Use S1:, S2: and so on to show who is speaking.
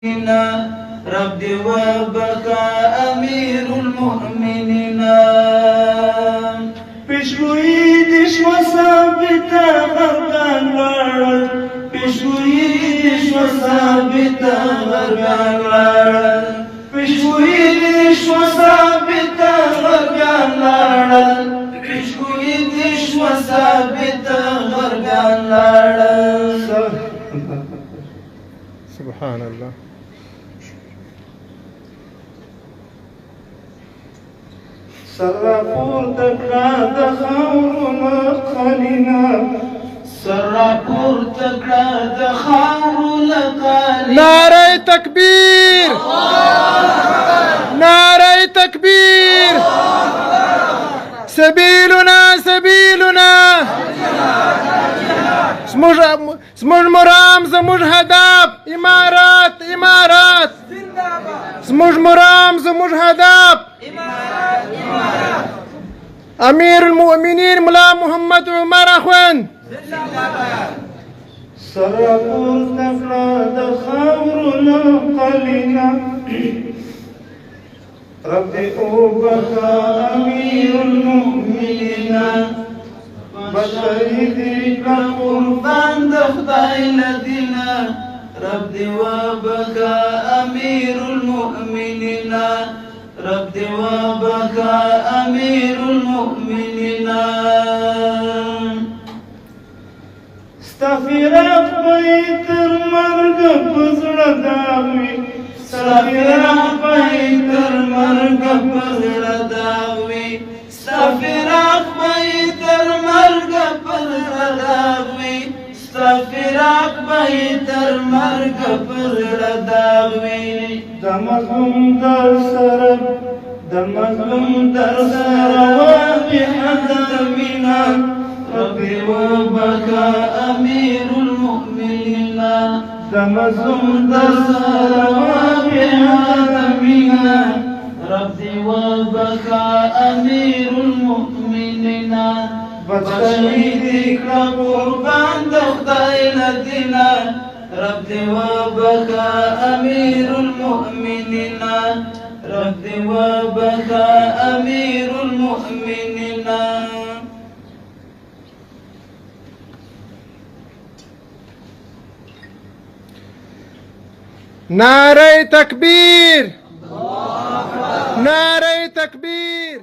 S1: رب وبكى أمير المؤمنين پیشگویی دش و ثابت غربان لارل پیشگویی دش و ثابت غربان لارل پیشگویی دش و ثابت غربان لارل پیشگویی دش و ثابت غربان لارل
S2: سبحان الله.
S1: سرپور تکړه د خاورونو قلینا سرپور تکړه د خاورونو قلینا
S2: نعره تکبیر، نعره تکبیر. سبیلنا سبیلنا، زموږ مرام زموږ هدف امارات امارات. زموږ مرام زموږ هدف امیر المؤمنین ملا محمد عمر اخوند.
S1: سرپور تکړه د خاورونو قلینا رب وبكى أمير المؤمنين بشهيدك قربان دخداي لدينا رب وبكى أمير المؤمنين رب وبكى أمير المؤمنين استغفرك بيت المرق بزر داوي استغفرك بيت المرق بزر داوي استغفرك بيت المرق بزر داوي استغفرك بيت المرق بزر داوي دمظلوم در سر دمظلوم در سر وبحد منا ربي وبكى أمير المؤمنين دمظلوم در سر وبحد منا ربي وبكى أمير المؤمنين بشهيدك قربان دخداي لدينا ربي وبكى أمير المؤمنين ربي وبكى أمير المؤمنين
S2: نعره تکبیر، نعره تکبیر.